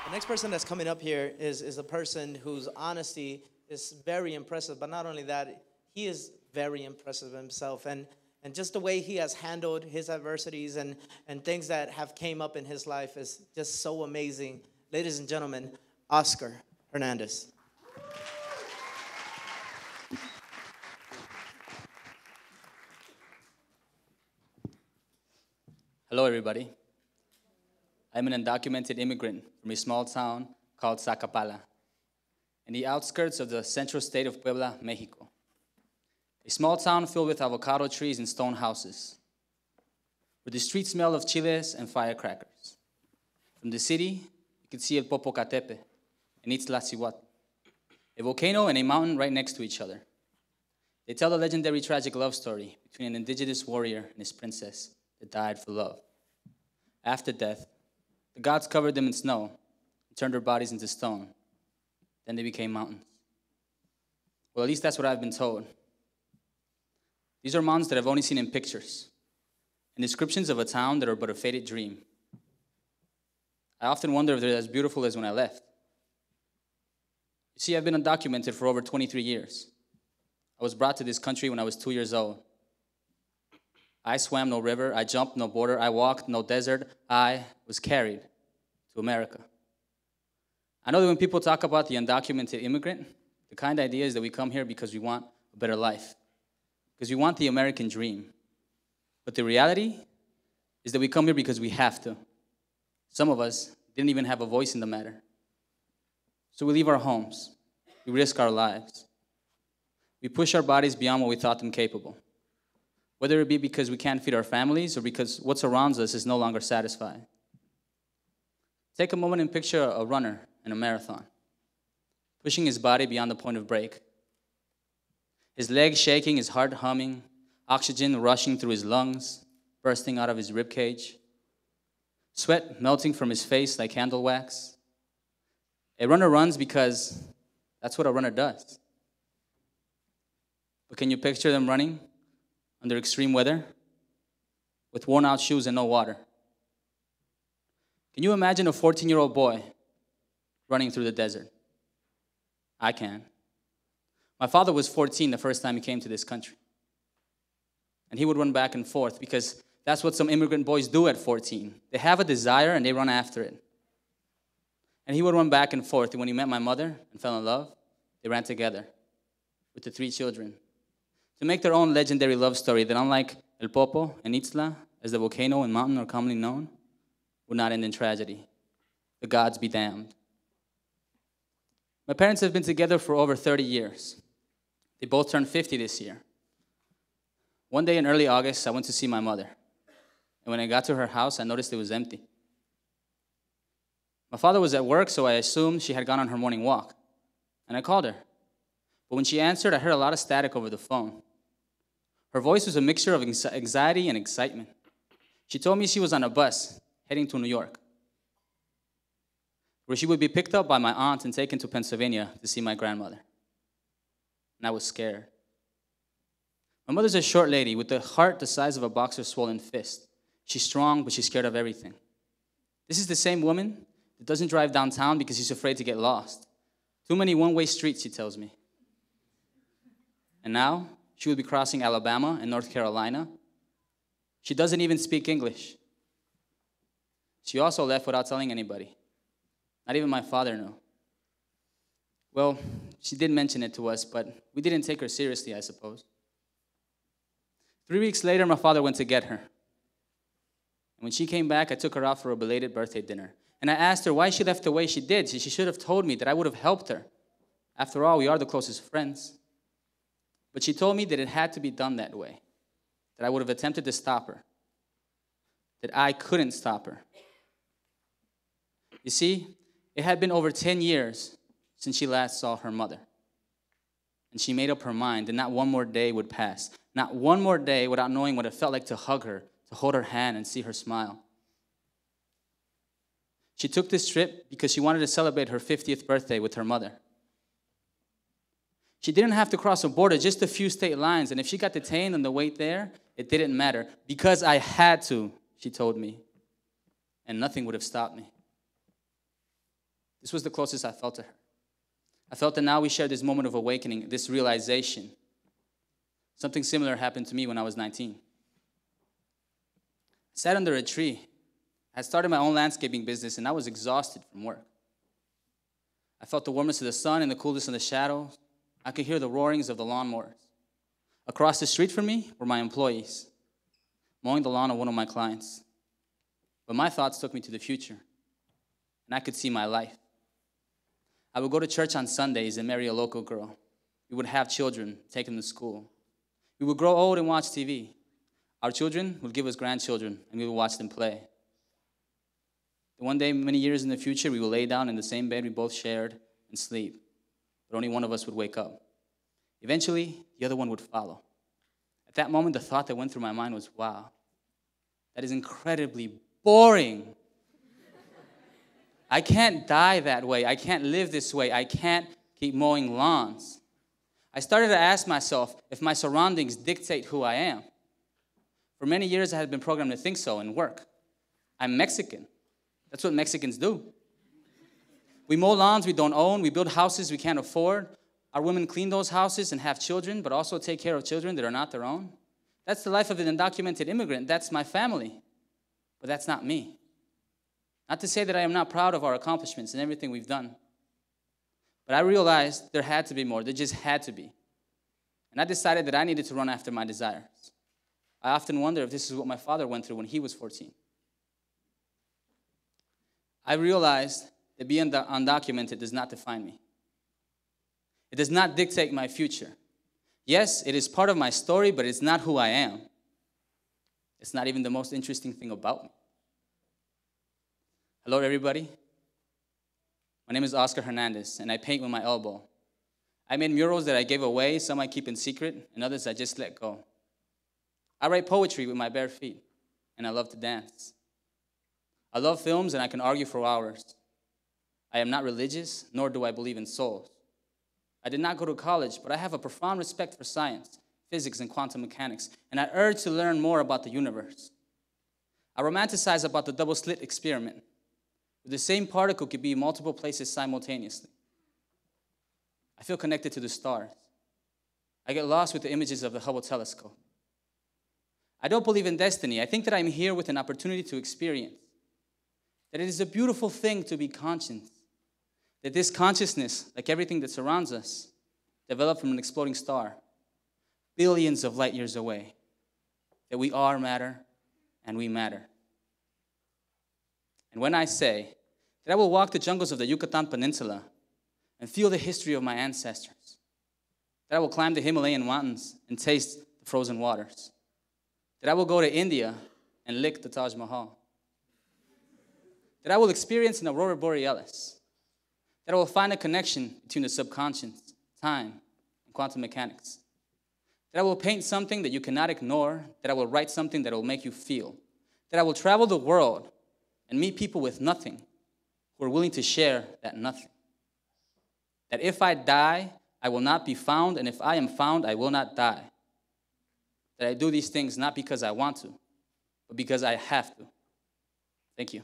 The next person that's coming up here is a person whose honesty is very impressive, but not only that, he is very impressive himself. And just the way he has handled his adversities and things that have came up in his life is just so amazing. Ladies and gentlemen, Oscar Hernandez. Hello, everybody. I'm an undocumented immigrant from a small town called Zacapala, in the outskirts of the central state of Puebla, Mexico. A small town filled with avocado trees and stone houses, where the streets smell of chiles and firecrackers. From the city, you can see El Popocatépetl and Itzlacihuatl, a volcano and a mountain right next to each other. They tell the legendary tragic love story between an indigenous warrior and his princess that died for love. After death, the gods covered them in snow and turned their bodies into stone. Then they became mountains. Well, at least that's what I've been told. These are mountains that I've only seen in pictures and descriptions of a town that are but a faded dream. I often wonder if they're as beautiful as when I left. You see, I've been undocumented for over 23 years. I was brought to this country when I was 2 years old. I swam no river, I jumped no border, I walked no desert, I was carried to America. I know that when people talk about the undocumented immigrant, the kind idea is that we come here because we want a better life, because we want the American dream. But the reality is that we come here because we have to. Some of us didn't even have a voice in the matter. So we leave our homes, we risk our lives. We push our bodies beyond what we thought them capable, whether it be because we can't feed our families or because what surrounds us is no longer satisfied. Take a moment and picture a runner in a marathon, pushing his body beyond the point of break. His legs shaking, his heart humming, oxygen rushing through his lungs, bursting out of his ribcage, sweat melting from his face like candle wax. A runner runs because that's what a runner does. But can you picture them running under extreme weather, with worn-out shoes and no water? Can you imagine a 14-year-old boy running through the desert? I can. My father was 14 the first time he came to this country. And he would run back and forth because that's what some immigrant boys do at 14. They have a desire and they run after it. And he would run back and forth. And when he met my mother and fell in love, they ran together with the 3 children to make their own legendary love story that, unlike El Popo and Itzla, as the volcano and mountain are commonly known, would not end in tragedy. The gods be damned. My parents have been together for over 30 years. They both turned 50 this year. One day in early August, I went to see my mother. And when I got to her house, I noticed it was empty. My father was at work, so I assumed she had gone on her morning walk. And I called her. But when she answered, I heard a lot of static over the phone. Her voice was a mixture of anxiety and excitement. She told me she was on a bus heading to New York, where she would be picked up by my aunt and taken to Pennsylvania to see my grandmother. And I was scared. My mother's a short lady with a heart the size of a boxer's swollen fist. She's strong, but she's scared of everything. This is the same woman that doesn't drive downtown because she's afraid to get lost. Too many one-way streets, she tells me. And now, she will be crossing Alabama and North Carolina. She doesn't even speak English. She also left without telling anybody. Not even my father knew. Well, she did mention it to us, but we didn't take her seriously, I suppose. 3 weeks later, my father went to get her. And when she came back, I took her out for a belated birthday dinner. And I asked her why she left the way she did. She should have told me that I would have helped her. After all, we are the closest friends. But she told me that it had to be done that way, that I would have attempted to stop her, that I couldn't stop her. You see, it had been over 10 years since she last saw her mother. And she made up her mind that not one more day would pass, not one more day without knowing what it felt like to hug her, to hold her hand and see her smile. She took this trip because she wanted to celebrate her 50th birthday with her mother. She didn't have to cross a border, just a few state lines. And if she got detained on the way there, it didn't matter. Because I had to, she told me. And nothing would have stopped me. This was the closest I felt to her. I felt that now we shared this moment of awakening, this realization. Something similar happened to me when I was 19. I sat under a tree. I had started my own landscaping business, and I was exhausted from work. I felt the warmth of the sun and the coolness of the shadows. I could hear the roarings of the lawnmowers. Across the street from me were my employees, mowing the lawn of one of my clients. But my thoughts took me to the future, and I could see my life. I would go to church on Sundays and marry a local girl. We would have children, take them to school. We would grow old and watch TV. Our children would give us grandchildren, and we would watch them play. And one day, many years in the future, we would lay down in the same bed we both shared and sleep, but only one of us would wake up. Eventually, the other one would follow. At that moment, the thought that went through my mind was, wow, that is incredibly boring. I can't die that way. I can't live this way. I can't keep mowing lawns. I started to ask myself if my surroundings dictate who I am. For many years, I had been programmed to think so and work. I'm Mexican. That's what Mexicans do. We mow lawns we don't own. We build houses we can't afford. Our women clean those houses and have children, but also take care of children that are not their own. That's the life of an undocumented immigrant. That's my family. But that's not me. Not to say that I am not proud of our accomplishments and everything we've done. But I realized there had to be more. There just had to be. And I decided that I needed to run after my desires. I often wonder if this is what my father went through when he was 14. I realized that being undocumented does not define me. It does not dictate my future. Yes, it is part of my story, but it's not who I am. It's not even the most interesting thing about me. Hello, everybody. My name is Oscar Hernandez, and I paint with my elbow. I made murals that I gave away, some I keep in secret, and others I just let go. I write poetry with my bare feet, and I love to dance. I love films, and I can argue for hours. I am not religious, nor do I believe in souls. I did not go to college, but I have a profound respect for science, physics, and quantum mechanics, and I urge to learn more about the universe. I romanticize about the double-slit experiment, where the same particle could be in multiple places simultaneously. I feel connected to the stars. I get lost with the images of the Hubble telescope. I don't believe in destiny. I think that I'm here with an opportunity to experience, that it is a beautiful thing to be conscious, that this consciousness, like everything that surrounds us, developed from an exploding star, billions of light years away, that we are matter and we matter. And when I say that I will walk the jungles of the Yucatan Peninsula and feel the history of my ancestors, that I will climb the Himalayan mountains and taste the frozen waters, that I will go to India and lick the Taj Mahal, that I will experience an aurora borealis, that I will find a connection between the subconscious, time, and quantum mechanics, that I will paint something that you cannot ignore, that I will write something that will make you feel, that I will travel the world and meet people with nothing who are willing to share that nothing, that if I die, I will not be found, and if I am found, I will not die, that I do these things not because I want to, but because I have to. Thank you.